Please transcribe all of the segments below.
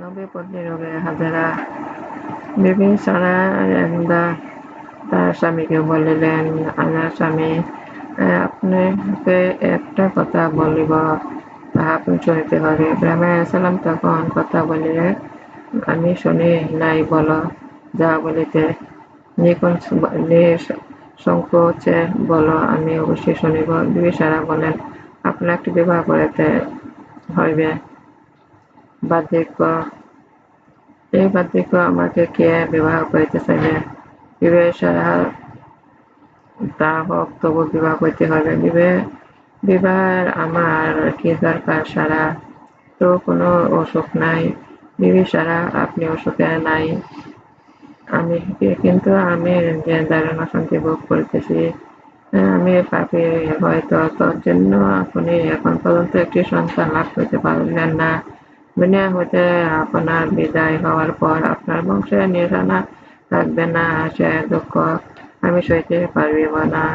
নবী পত্নী রোগে হাজেরা বিবি সারা একদা তার স্বামীকে বলিলেন, আমার স্বামী, আপনাকে একটা কথা বলিব, তাহা আপনি শুনিতে হবে। ইব্রাহিম আলাইহিস তখন কথা বলিলে, আমি শুনি নাই, বলো, যা বলিতে নিঃসংকোচে বলো, আমি অবশ্যই শুনিব। বিবি সারা বলেন, আপনাকে বিবাহ করিতে হইবে। বার্ধক্য এই বার্ধক্য আমাকে কে বিবাহ করিতে চাইবে? বিবাহ সারা, তা হোক, তবু বিবাহ করিতে হইবে। বিবাহের আমার কি দরকার সারা? তো কোনো অসুখ নাই। বিবি সারা, আপনি অসুখে নাই, আমি কিন্তু আমি যে দারুণ অশান্তি ভোগ করিতেছি, আমি পাপী, হয়তো তজ্জন্য আপনি এখন পর্যন্ত একটি সন্তান লাভ করিতে পারিলেন না। দুনিয়া হইতে আপনার বিদায় হওয়ার পর আপনার বংশে নিশানা থাকবে না, সে দুঃখ আমি সইতে পারিব না।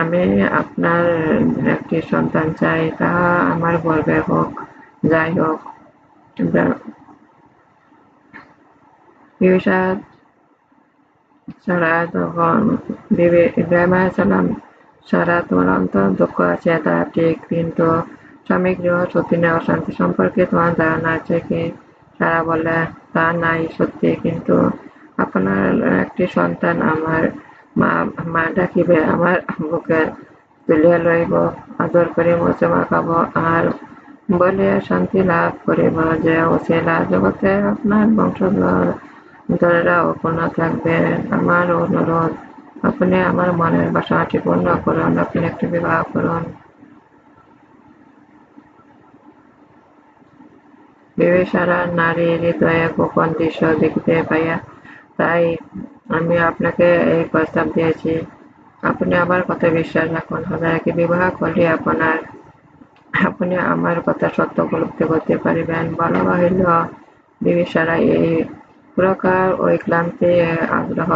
আমি আপনার একটি সন্তান চাই, তাহা আমার গর্বে হোক, যাই হোক। বিবি সারা তখন ইব্রাহিম আলাইহিসসালাম, সারা, তোমার অন্তর দুঃখ আছে, তা ঠিক, কিন্তু স্বামী গৃহ সতীনের অশান্তি সম্পর্কে তোমার ধারণা আছে কি? সারা বলে, তা নাই সত্যি, কিন্তু আপনার একটি সন্তান আমার মা ডাকিবে, আমার বুকে তুলিয়া লইব, আদর করে মুছে মাখাব, আর বলিয়া শান্তি লাভ করিব, যে অছিলা জগতে আপনার বংশধরেরা অপূর্ণ থাকবে। আমার অনুরোধ, আপনি আমার মনের বাসনাটি পূর্ণ করুন, আপনি একটি বিবাহ করুন। বিবি সারা নারী হৃদয়ে গোপন দৃশ্য দেখিতে পাইয়া, তাই আমি আপনাকে এই প্রস্তাব দিয়েছি। আপনি আমার কথা বিশ্বাস রাখুন। হাজারাকে বিবাহ করলে আপনি আমার কথা সত্য উপলব্ধি করতে পারিবেন। বলা বাহুল্য, বিবি সারা এই প্রকার ঐক্লান্তি আগ্রহ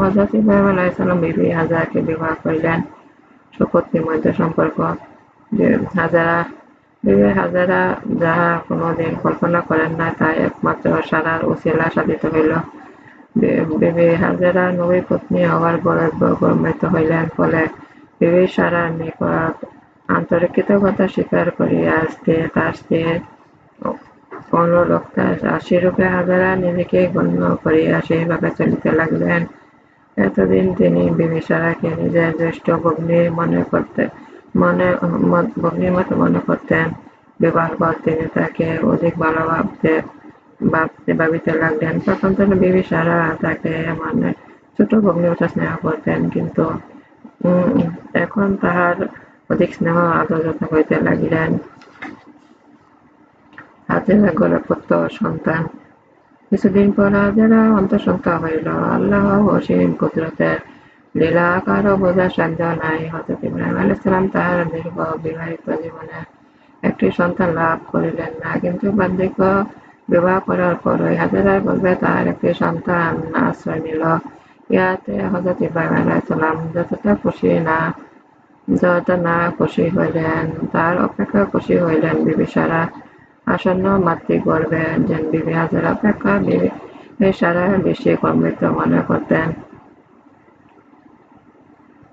হযরত ইব্রাহিম আলাইহিসসালাম বিবি হাজেরাকে বিবাহ করিলেন। সুপত্নীর মধ্যে সম্পর্ক। হাজেরা বিবি হাজেরা যাহা কোনোদিন কল্পনা করেন নাই, তাই একমাত্র সারার উছিলা সাধিত হইল। বিবি হাজেরা নবী পত্নী হওয়ার গৌরবে গর্বিত হইলেন। ফলে বিবি সারার নিকট আন্তরিক কৃতজ্ঞতা স্বীকার করিয়া তার স্ত্রীর অনুরক্তা দাসীরূপে হাজেরা নিজেকে গণ্য করিয়া সেইভাবে চলিতে লাগিলেন। এতদিন তিনি বিবি সারাকে নিজের জ্যেষ্ঠ ভগ্নীর মতো মনে করতেন। বিবাহের পর তিনি তাকে অধিক ভালো ভাবিতে লাগলেন। তখন থেকে বিবি সারা তাকে মানে ছোট ভগ্নীর মতো স্নেহ করতেন, কিন্তু এখন তাহার অধিক স্নেহ আদর যত্ন করিতে লাগিলেন। হাজেরা গর্ভবতী সন্তান। কিছুদিন পর হাজেরা অন্তঃসত্ত্বা হইল। আল্লাহ অসীম কুদরতের লীলা কারও বোঝার সাধ্য নাই। হযরত ইব্রাহিম আলাইহিসসালাম তাহার দীর্ঘ বিবাহিত জীবনে একটি সন্তান লাভ করিলেন না, কিন্তু বার্ধক্য বিবাহ করার পরই হাজেরার গর্ভে তাহার একটি সন্তান আশ্রয় নিল। ইহাতে হযরত ইব্রাহিম আলাইহিসসালাম যত না খুশি হইলেন, তার অপেক্ষা খুশি হইলেন বিবি সারা। আসন্ন মাতৃগর্ভে যেন বিবি হাজেরা অপেক্ষা বিবি সারা বেশি গর্বিত মনে করতেন।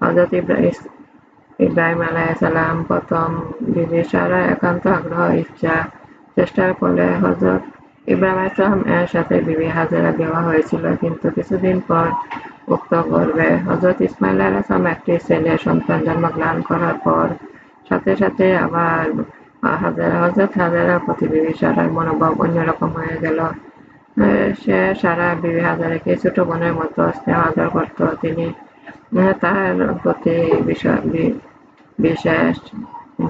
হযরত ইব্রাহিম আলাইহিসসালাম প্রথম বিবি সারার একান্ত আগ্রহ চেষ্টার ফলে হযরত ইব্রাহিম আলাইহিসসালাম এর সাথে বিবি হাজেরার বিবাহ হয়েছিল, কিন্তু কিছুদিন পর উক্ত গর্ভে হযরত ইসমাইল আলাইহিসসালাম একটি ছেলে সন্তান জন্মগ্রহণ করার পর সাথে সাথে আবার হযরত হাজেরার প্রতি বিবি সারার মনোভাব অন্যরকম হয়ে গেল। সে সারা বিবি হাজেরাকে ছোট বোনের মতো স্নেহ আদর করত। তিনি তাহার প্রতি বিশেষ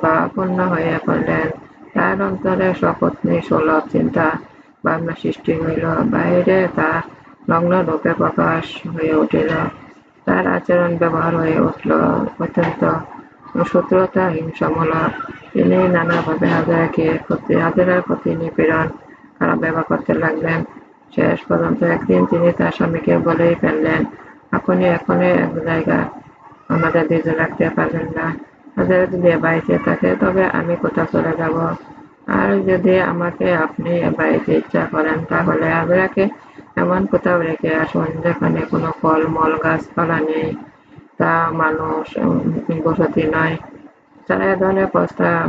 ভাবাপন্ন হইয়া পড়িলেন। তাহার অন্তরে সপত্নীর সুলভ চিন্তা ভাবনা সৃষ্টি হইল, বাহিরে তা নগ্নরূপে প্রকাশ হইয়া উঠিল। তাহার আচরণ ব্যবহার হয়ে উঠিল অত্যন্ত শত্রুতা হিংসামূলক। তিনি নানাভাবে হাজেরার প্রতি নিপীড়ন, খারাপ ব্যবহার করতে লাগলেন। শেষ পর্যন্ত একদিন তিনি তার স্বামীকে বলেই ফেললেন, আপনি এখনই এক জায়গায় আমাদের দুইজন রাখতে পারবেন না। হাজেরা যদি এ বাড়িতে থাকে, তবে আমি কোথাও চলে যাব। আর যদি আমাকে আপনি বাড়িতে ইচ্ছা করেন তাহলে হাজেরাকে এমন কোথাও রেখে আসুন যেখানে কোনো ফল-মূল গাছপালা নেই, তা মানুষ বসতি নয়। তারা এ ধরনের প্রস্তাব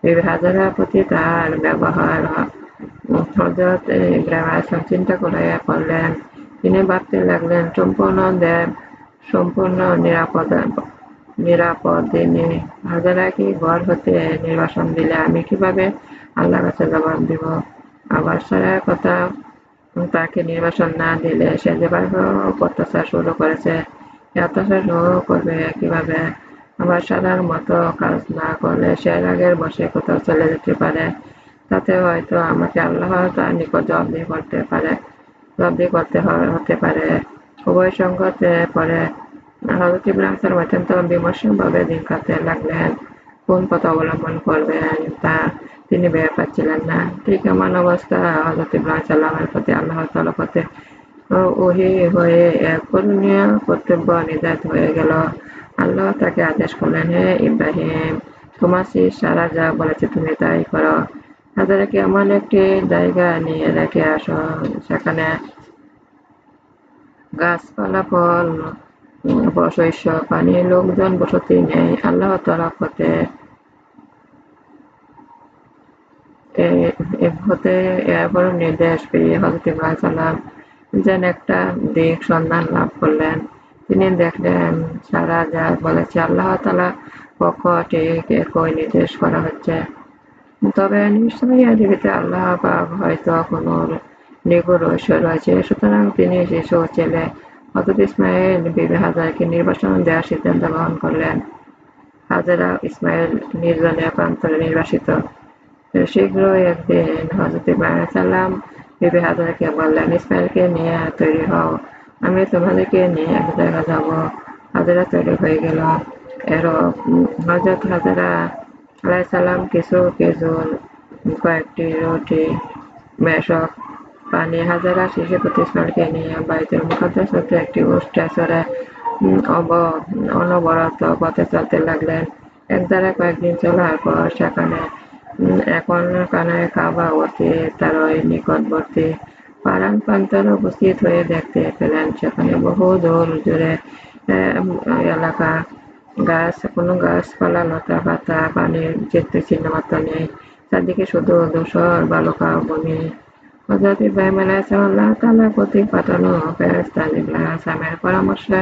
বিবি হাজেরার প্রতি তার ব্যবহার হযরত ইব্রাহিম আলাইহিসসালাম চিন্তা করে করলেন। তিনি ভাবতে লাগলেন, সম্পূর্ণ নিরাপদ তিনি হাজেরাকে ঘর হতে নির্বাসন দিলে আমি কিভাবে আল্লাহর কাছে জবাব দিব? আবার সারার কথা, তাকে নির্বাসন না দিলে সে যেভাবে অত্যাচার শুরু করেছে এ অত্যাচার শুরু করবে কিভাবে? আবার সারার মতো কাজ না করলে সে রাগের বশে কোথাও চলে যেতে পারে, তাতে হয়তো আমাকে আল্লাহ তার নিকট জবাবদিহি করতে হতে পারে। উভয় সঙ্গতে পরে হযরত ইব্রাহিম আলাইহিসসালাম অত্যন্ত বিমর্ষভাবে দিন কাটাতে লাগলেন। কোন পথ অবলম্বন করবেন তা তিনি ভেবে পাচ্ছিলেন না। ঠিক এমন অবস্থায় হযরত ইব্রাহিম আলাইহিসসালামের প্রতি আল্লাহ তাআলার পথে ওহী হয়ে এক করণীয় কর্তব্য নির্ধারিত হয়ে গেল। আল্লাহ তাকে আদেশ করলেন, হে ইব্রাহিম, তোমার স্ত্রী সারা যা বলেছে তুমি তাই করো। হাজেরাকে এমন একটি জায়গায় নিয়ে রেখে আসো যেখানে গাছপালা, ফল, শস্য, পানি, লোকজন বসতি নেই। আল্লাহ তাআলার হতে এরপর নির্দেশ পেয়ে হযরত ইব্রাহিম আলাইহিসসালাম যেন একটা দিক সন্ধান লাভ করলেন। তিনি দেখলেন সারা যা বলেছে আল্লাহ তাআলার পক্ষ ঠিক একই নির্দেশ করা হচ্ছে। তবে নিশ্চয়ই এর ভিতরে আল্লাহ পাক হয়তো কোনো নিগূঢ় রহস্য রয়েছে। সুতরাং তিনি শিশু ছেলে হযরত ইসমাঈল বিবি হাজেরাকে নির্বাসন দেওয়ার সিদ্ধান্ত গ্রহণ করলেন। হাজেরা ইসমাঈল নির্জনে প্রান্তরে নির্বাসিত। শীঘ্রই একদিন হযরত ইব্রাহিম আলাইহিসসালাম বিবি হাজেরাকে বললেন, ইসমাঈলকে নিয়ে তৈরি হও, আমি তোমাদেরকে নিয়ে এক জায়গায় যাব। হাজেরা তৈরি হয়ে গেল। এরপর হযরত হাজেরা আলাইহিসসালাম কিছু খেজুর, কয়েকটি রুটি, মেশক পানি হাজেরা শিশুপুত্র ইসমাঈলকে নিয়ে বাইতুল মুকাদ্দাস হতে একটি উষ্টে চড়ে অনবরত পথে চলতে লাগলেন। এক জায়গায় কয়েকদিন চলার পর সেখানে এখনকার কাবা অতি তারই নিকটবর্তী পাড়ার প্রান্তরে উপস্থিত হয়ে দেখতে পেলেন সেখানে বহু দূর জুড়ে এলাকা, কোনো গাছপালা, লতা পাতা, পানির চিহ্ন মাত্র নেই। চারদিকে শুধু ধূসর বালুকা ভূমি। হযরত ইব্রাহিম আলাইহিসসালাম আল্লাহ তাআলার কর্তৃক পাঠানো ফেরেশতা জিবরাইল আলাইহিসসালামের পরামর্শে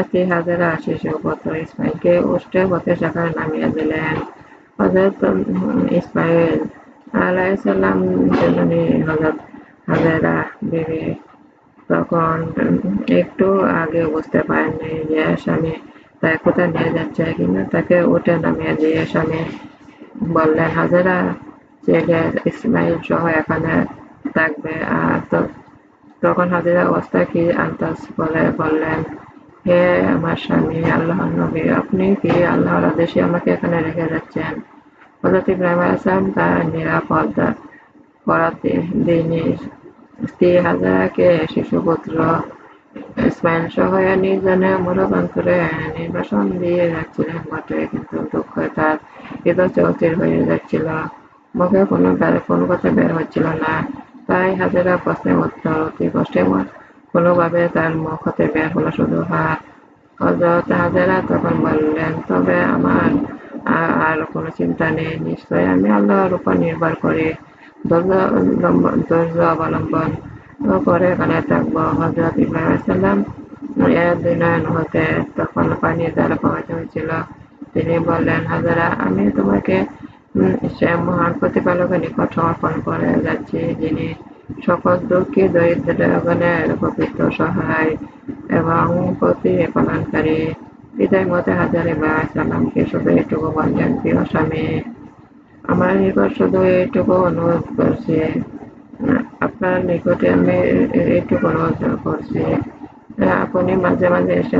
স্ত্রী হাজেরা শিশুপুত্র ইসমাঈলকে উষ্টে পথে সেখানে নামিয়ে দিলেন। হযরত ইসমাঈল আলাইহিসসালাম জননী হযরত হাজেরা বিবি তখন একটু আগেও বুঝতে পারেননি যে স্বামী তাকে কোথায় নিয়ে যাচ্ছে, কিন্তু তাকে উঠে নামিয়ে দিয়ে স্বামী বললেন, হাজেরা ছেলে ইসমাঈল সহ এখানে থাকবে। আর তখন হাজেরা অবস্থায় কি আন্দাজ করে বললেন, হে আমার স্বামী আল্লাহর নবী, আপনি কি আল্লাহর আদেশে আমাকে এখানে রেখে যাচ্ছেন? হযরত ইব্রাহিম আলাইহিসসালাম তার নিরাপদ করাতে তিনি স্ত্রী হাজেরাকে শিশুপুত্র ইসমাঈল সহ নির্জনে মরুপ্রান্তরে নির্বাসন দিয়ে যাচ্ছিলেন বটে, কিন্তু দুঃখে তার হৃদয় অস্থির হয়ে যাচ্ছিল। মুখে কোনো কথা বের হচ্ছিল না। তাই হাজেরা প্রশ্নের উত্তর অতি কষ্টে কোনোভাবে তার মুখ হতে বের হলো শুধু হাত। হযরত হাজেরা তখন বললেন, তবে আমার আর কোনো চিন্তা নেই, নিশ্চয় আমি আল্লাহর উপর নির্ভর করে ধৈর্য অবলম্বন করে এখানে থাকবো। হযরত ইব্রাহিম আলাইহিসসালাম এর নয়ন হতে তখন পানির ধারা প্রবাহিত হচ্ছিল। তিনি বললেন, হাজেরা, আমি তোমাকে সে মহান প্রতিপালকের নিকট সমর্পণ করে যাচ্ছি, যিনি সকল দুঃখী দরিদ্রগণের প্রকৃত সহায় এবং প্রতিপালনকারী। বিদায় মতে হাজেরা ইব্রাহিম আলাইহিসসালামকে শুধু এইটুকু বললেন, প্রিয় স্বামী, আমার নিকট শুধু এইটুকু অনুরোধ করছি, আপনার নিকটে আমি এইটুকু অনুরোধ করছি, আপনি মাঝে মাঝে এসে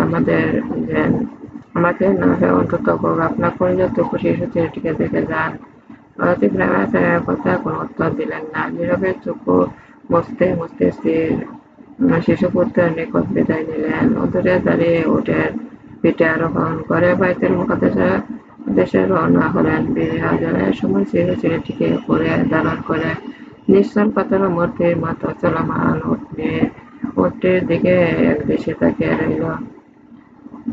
আমাকে না হয় অন্তত আপনার পরিচিত শিশু ছেলেটিকে দেখে যান। হযরত ইব্রাহিম আলাইহিসসালামের কথায় কোনো উত্তর দিলেন না। নীরবে চক্ষু মুছতে মুছতে স্ত্রীর শিশুপুত্রের নিকট বিদায় নিলেন। দূরে দাঁড়িয়ে উটের পিঠে আরোহণ করে বাইতুল মুকাদ্দাসে দেশে রওনা হলেন। বিবি হাজারা সময় ছেলেটিকে উপরে দাঁড়ান করে নিশ্চল পাথর মূর্তির মতো চলমান উটটির দিকে একদৃষ্টে তাকিয়ে রইল।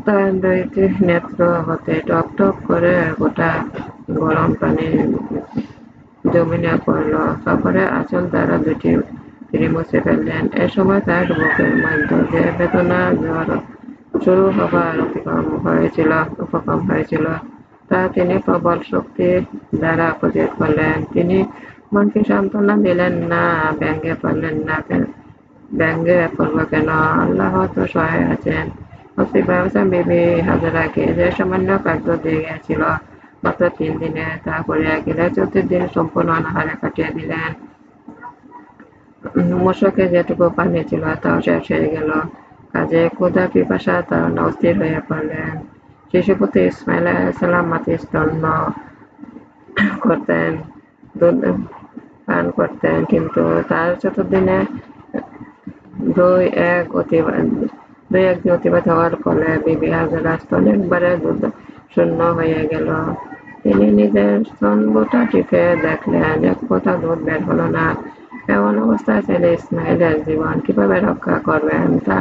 তার দুইটি নেত্র হতে টপ টপ করে গোটা গরম পানি জমিনে পড়ল। কাপড়ের আঁচল দ্বারা দুটি তিনি মুছে ফেললেন। এ সময় তার বুকের মধ্যে যে বেদনার ঝড় শুরু হবার উপক্রম হয়েছিল তা তিনি প্রবল শক্তি দ্বারা প্রতিরোধ করলেন। তিনি মনকে সান্ত্বনা দিলেন না, ব্যঙ্গে করব কেন, আল্লাহ তো সহায় আছেন। বিবি হাজারাকে যে সামান্য খাদ্য দিয়ে গিয়েছিল মাত্র 3 দিনে, তা করিয়া গেলে 4 দিন সম্পূর্ণ অনাহারে কাটিয়ে দিলেন। মশকে যেটুকু পানি ছিল তাও শেষ হয়ে গেল। কাজে ক্ষুধা পিপাসা তার অস্থির হয়ে পড়লেন। শিশুপুত্র ইসমাইল আলাইহিসসালাম মাটি স্তন্য করতেন, দুধ পান করতেন, কিন্তু তার 4 দিনে দুই এক দিন অতিবাহিত হওয়ার ফলে বিবি হাজারা স্তন একবারে দুধ শূন্য হয়ে গেল। তিনি নিজের স্তনটা টিপে দেখলেন, এক ফোঁটা দুধ বের হলো না। এমন অবস্থায় ছেলে ইসমাইলের জীবন কিভাবে রক্ষা করবেন তা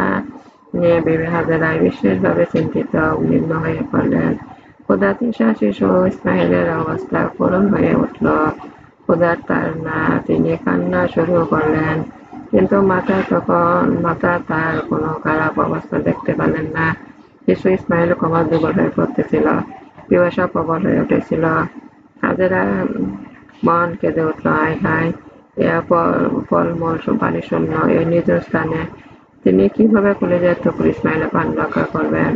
নিয়ে বিবি হাজারা বিশেষভাবে চিন্তিত উদ্বিগ্ন হয়ে পড়লেন। ক্ষুধাতৃষা শিশু ইসমাইলের অবস্থা করুণ হয়ে উঠল। ক্ষুধার তাড়না তিনি কান্না শুরু করলেন, কিন্তু মাতা তার কোনো খারাপ অবস্থা দেখতে পেলেন না। শিশু ইসমাইল ক্রমশ দুর্বল হয়ে পড়তেছিল, পিপাসা প্রবল হয়ে উঠেছিল। হাজেরা মন কেঁদে উঠল, হায় হায়, ফলমূল পানি শূন্য এই নির্জন স্থানে তিনি কিভাবে কলেজার টুকরো ইসমাইলের পান রক্ষা করবেন।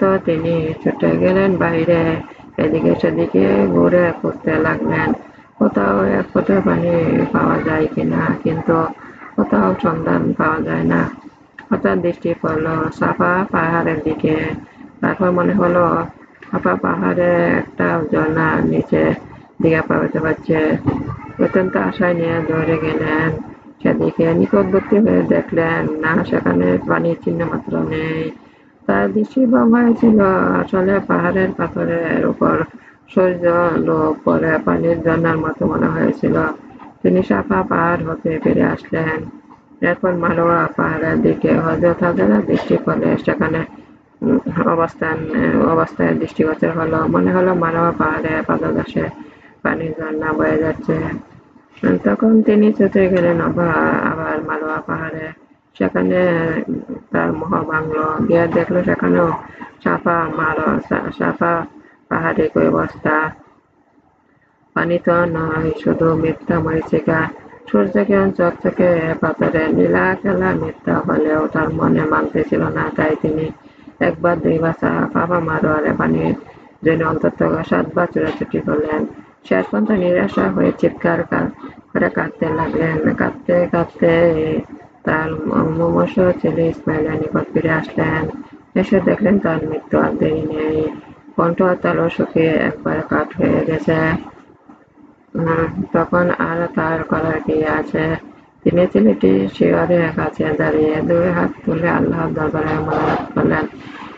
তো তিনি ছুটে গেলেন বাইরে, এদিকে সেদিকে ঘুরে খুঁজতে লাগলেন কোথাও এক ফোঁটা পানি পাওয়া যায় কিনা, কিন্তু কোথাও সন্ধান পাওয়া যায় না। হঠাৎ দৃষ্টি পড়ল সাফা পাহাড়ের দিকে। তারপর মনে হলো সাফা পাহাড়ে একটা ঝর্ণার নিচে দিকে প্রবাহিত হচ্ছে। অত্যন্ত আশায় নিয়ে দৌড়ে গেলেন সেদিকে। নিকটবর্তী হয়ে দেখলেন না, সেখানে পানির চিহ্ন মাত্র নেই। তার দৃষ্টিভঙ্গ হয়েছিল, আসলে পাহাড়ের পাথরের উপর সূর্য লোক পরে পানির ঝর্ণার মতো মনে হয়েছিল। তিনি সাফা পাহাড় হতে ফিরে আসলেন। এরপর মারোয়া পাহাড়ের দিকে। হযরত হাজেরার দৃষ্টি পড়লে সেখানে অবস্থায় দৃষ্টিগোচর হলো। মনে হলো মারোয়া পাহাড়ে পাদদেশে পানির ঝর্ণা বয়ে যাচ্ছে। তখন তিনি ছুটে গেলেন আবার মারোয়া পাহাড়ে। সেখানে তার মোহ ভাঙল, গিয়ে দেখলো সেখানেও সাফা পাহাড়ে একই অবস্থা। পানি তো নয়, শুধু মিথ্যা মরীচিকা। সূর্যকিরণ চকচকে পাথরের নীলা খেলা মিথ্যা হলেও তার মনে মানতেছিল না। তাই তিনি একবার দুইবার সাফা মারোয়ারে পানির জন্য অন্তত 7 বার ছোটাছুটি করলেন। শেষ পর্যন্ত নিরাশা হয়ে চিৎকার করে কাঁদতে লাগলেন। কাঁদতে কাঁদতে তার মুমূর্ষু ছেলে ইসমাইলের নিকট ফিরে আসলেন। এসে দেখলেন তার মৃত্যু আর দেরি নেই। কণ্ঠ তালও শুকিয়ে একবারে কাঠ হয়ে গেছে। তখন আর তার করার কি আছে। তিনি ছেলেটির শিয়রের কাছে দাঁড়িয়ে 2 হাত তুলে আল্লাহর দরবারে মোনাজাত করলেন,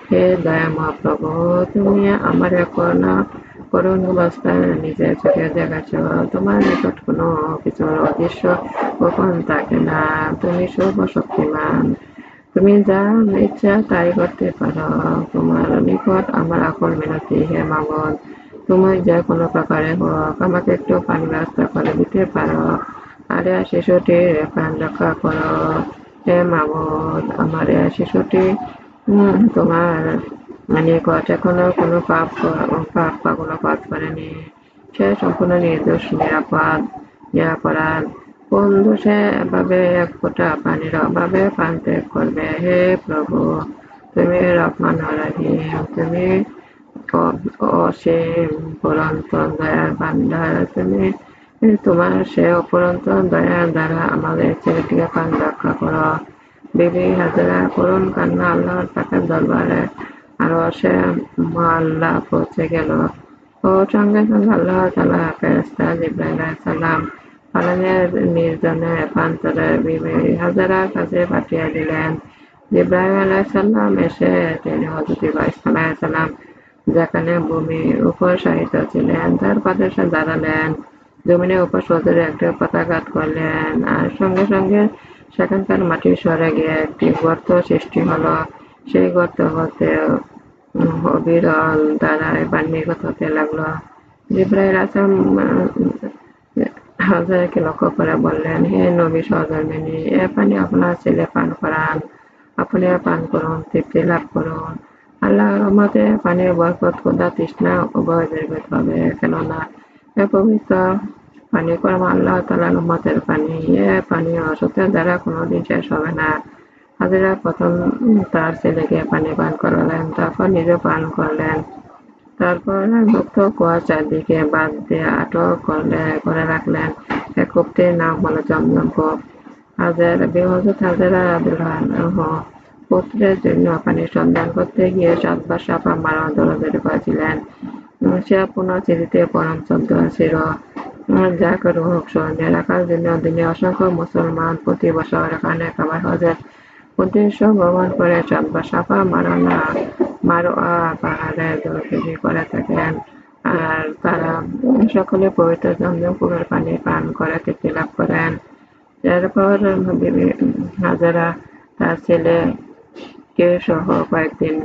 হে দয়াময় প্রভু, তুমি আমার করুণ অবস্থা নিজের চোখে দেখেছ। তোমার নিকট কোনো কিছুর অদৃশ্য গোপন থাকে না। তুমি সর্বশক্তিমান, তুমি যা ইচ্ছা তাই করতে পারো। তোমার নিকট আমার আকুল মিনতি, হে মাবুদ, তুমি যে কোনো প্রকারে হোক আমাকে একটু পানি ব্যবস্থা করে দিতে পারো, আর শিশুটির প্রাণ রক্ষা করো। হে মাবুদ, আমার শিশুটি তোমার নিকট এখনো কোনো কোনো পাপ করেনি। সে সম্পূর্ণ নির্দোষ, নিরাপরাধ। কোন দোষে এভাবে এক ফোঁটা পানির অভাবে প্রাণ ত্যাগ করবে? হে প্রভু, তুমি রহমান রহিম, তুমি অসীম পরন্ত দয়ার ভান্ডার। তুমি তোমার সে অপরন্ত দয়ার দ্বারা আমাদের ছেলেটিকে প্রাণ রক্ষা করো। বিবি হাজেরা করুণ কান্না আল্লাহর পাকের দরবারে আরো সে মুআল্লা পৌঁছে গেল ও সঙ্গে সঙ্গে আল্লাহ তাআলা ফেরেশতা জিবরাইল আলাইহিস সালাম পালনের নির্জনে প্রান্তরে বিবি হাজেরার কাছে পাঠিয়ে দিলেন। জিবরাইল আলাইহিস সালাম এসে তিনি হযরত ইসমাঈল আলাইহিস সালাম যেখানে ভূমির উপর শায়িত ছিলেন, তার পাদদেশে দাঁড়ালেন, জমিনের উপর সজোরে একটি পদাঘাত করলেন, আর সঙ্গে সঙ্গে সেখানকার মাটি সরে গিয়ে একটি গর্ত সৃষ্টি হলো। সেই গর্ত হতে অবিরল ধারায় পানি নির্গত হতে লাগলো। জিবরাইল হাজরাকে লক্ষ্য করে বললেন, হে নবী সহধর্মিণী, এ পানি আপনার ছেলে পান করান, আপনিও পান করুন, তৃপ্তি লাভ করুন। আল্লাহর রহমতে পানির বরকত, ক্ষুধা তৃষ্ণা উভয় দূরীভূত হবে, কেননা এ পবিত্র পানি কর্ম আল্লাহ তাআলার রহমতের পানি। এ পানি অসত্যের দ্বারা কোনোদিন শেষ হবে না। হাজেরা প্রথম তার ছেলেকে পানি পান করালেন, তারপর নিজে পান করলেন। তারপর মুক্ত কুয়ার চারদিকে বাঁধ দিয়ে আটক করে রাখলেন। এক কূপটির নাম হলো জমজম কূপ। হযরত হাজেরা রাদিয়াল্লাহু পুত্রের জন্য পানির সন্ধান করতে গিয়ে ৭ বার সাফা মারওয়া দৌড়াদৌড়ি করেছিলেন। সে পুণ্যস্মৃতিতে পরম শ্রদ্ধাশীল, যাকে রূহ স্মরণে রাখার জন্য দিনে অসংখ্য মুসলমান প্রতি বছর এখানে কাবার হজের উদ্দেশ্য ভ্রমণ করে ৭ বার সাফা মারওয়া পাহাড়ে দৌড়াদৌড়ি করে থাকেন। আর তারা সকলে পবিত্র জমজম কূপের পানি পান করে তৃপ্তি লাভ করেন। এরপর বিবি হাজেরা তার ছেলেকে সহ কয়েকদিন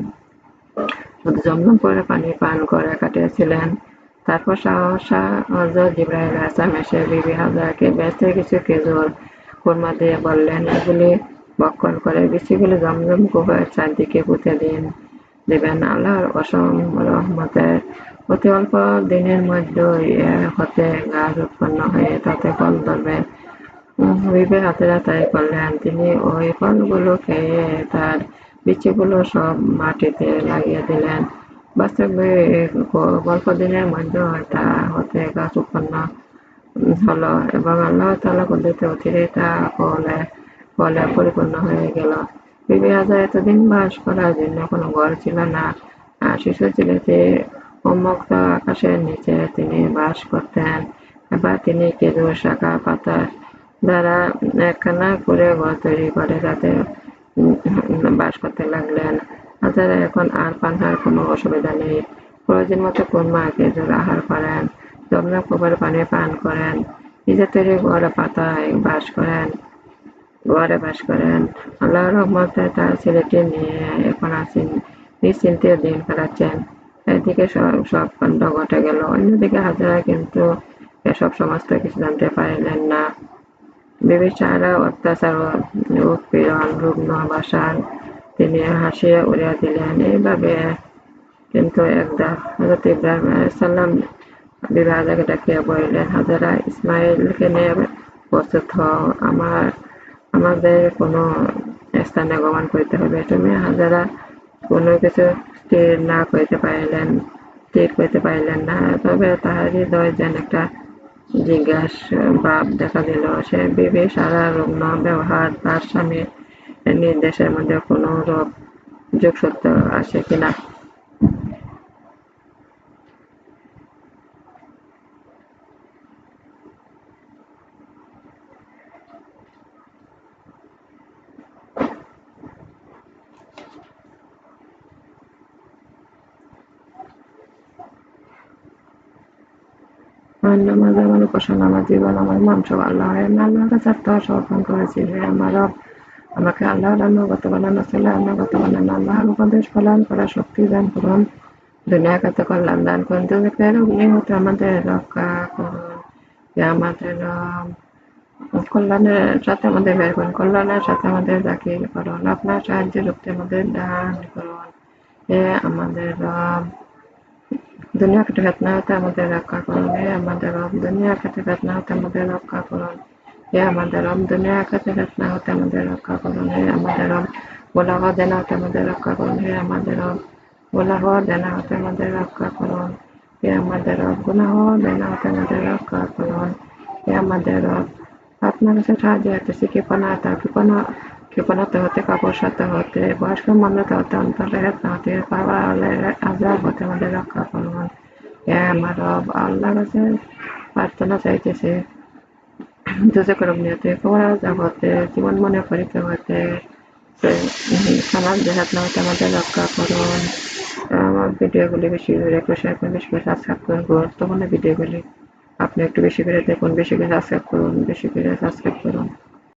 শুধু জমজম কূপের পানি পান করে কাটিয়েছিলেন। তারপর সহসা হযরত জিবরাইল আলাইহিস সালাম এসে বিবি হাজেরাকে বেহেশতের কিছু খেজুর খুরমা দিয়ে বললেন, এগুলি ভক্ষণ করে বীজগুলি জমজম কূপের চারদিকে পুঁতে দিবেন। আল্লাহর অসীম রহমতে অতি অল্প দিনের মধ্যেই এর হতে গাছ উৎপন্ন হয়ে তাতে ফল ধরবে। বিবি হাজেরা তাই করলেন। তিনি ওই ফলগুলো খেয়ে তার বীজগুলো সব মাটিতে লাগিয়ে দিলেন। বাস্তবিক অল্প দিনের মধ্যেই তা হতে গাছ উৎপন্ন হলো এবং আল্লাহ তাআলার কুদরতে অচিরেই তা ফলে পরিপূর্ণ হয়ে গেল। বিবি হাজেরা এতদিন বাস করার জন্য কোনো ঘর ছিল না। শিশু ছেলেটি উন্মুক্ত আকাশের নিচে তিনি বাস করতেন। এবার তিনি খেজুর, শাখা, পাতা দ্বারা একখানা করে ঘর তৈরি করে তাতে বাস করতে লাগলেন। হাজেরা এখন আর পানাহার কোনো অসুবিধা নেই। প্রয়োজন মতো খুরমা, খেজুর আহার করেন, জমজম কূপের পানি পান করেন, নিজের তৈরি ঘরে বাস করেন। আল্লাহর রহমতে তার ছেলেটি নিয়ে এখন নিশ্চিন্তে দিন কাটাচ্ছেন। একদিকে সব কাণ্ড ঘটে গেল, অন্যদিকে হাজেরা কিন্তু এসব সমস্ত কিছু জানতে পারিলেন না। বিবির চেহারা অত্যাচার ও উৎপীড়ন রুগ্ন ভাষায় তিনি হাসিয়া উড়িয়ে দিলেন। এইভাবে কিন্তু একদা হযরত ইব্রাহিম আলাইহিস সালাম বিবি হাজেরাকে ডাকিয়া বলিলেন, হাজেরা, ইসমাঈলকে নিয়ে প্রস্তুত হও, আমাদের কোনো স্থানে গমন করিতে হইবে। তুমি হাজেরা কোনো কিছু স্থির করিতে পারিলেন না, তবে তাহার হৃদয়ে যেন একটা জিজ্ঞাসা-ভাব দেখা দিল। সে বিবির সারা রুগ্ন ব্যবহার তার স্বামীর নির্দেশের মধ্যে কোনরূপ যোগসূত্র আছে কিনা। আমার নামাজ, আমার উপাসনা, আমার জীবন, আমার মন সব আল্লাহর। আমি আল্লাহর কাছে আত্মসমর্পণ করেছি। হে আমার রব, আমাকে আল্লাহর আনুগত্য বানানো, ছেলে আনুগত্য বানানো, আল্লাহর উপদেশ পালন করার শক্তি দান করুন, দুনিয়া আখিরাতে কল্যাণ দান করুন, দুর্ভিক্ষের অগ্নি হতে আমাদের রক্ষা করুন। হে আমাদের রব, কল্যাণের সাথে আমাদের বের করুন, কল্যাণের সাথে আমাদের দাখিল করুন, আপনার সাহায্যের শক্তি আমাদের দান করুন। হে আমাদের রব, দুনিয়া আখিরাতে ফিতনা হতে আমাদের রক্ষা করুন। হে আমাদের রব, দুনিয়া আখিরাতে ফিতনা হতে আমাদের রক্ষা করুন। হে আমাদের রব, দুনিয়া আখিরাতে ফিতনা হতে আমাদের রক্ষা করুন। হে আমাদের রব, গুনাহ দেনা হতে আমাদের রক্ষা করুন। হে আমাদের রব, গুনাহ দেনা হতে আমাদের রক্ষা করুন। হে আমাদের রব, গুনাহ দেনা হতে আমাদের রক্ষা করুন। হে আমাদের রব, আপনার কাছে সাহায্য চাইতেছি, কৃপণতা হতে, কাপুরুষতা হতে, বয়স্ক মন্দতা হতে, অন্তরের ফিতনা হতে, পারওয়ালের আযাব হতে আমাদের রক্ষা করুন। হে আমার রব, আল্লাহর কাছে প্রার্থনা চাইতেছি, দোজখের অগ্নি হতে, কবর আযাব হতে, জীবন মরণের পরীক্ষা হতে, খারাপ ফিতনা হতে আমাদের রক্ষা করুন। আমার ভিডিওগুলি বেশি করে একটু শেয়ার করুন, বেশি করে সাবস্ক্রাইব করুন, গুরুত্বপূর্ণ ভিডিওগুলি আপনি একটু বেশি করে দেখুন, বেশি করে সাবস্ক্রাইব করুন, বেশি করে সাবস্ক্রাইব করুন।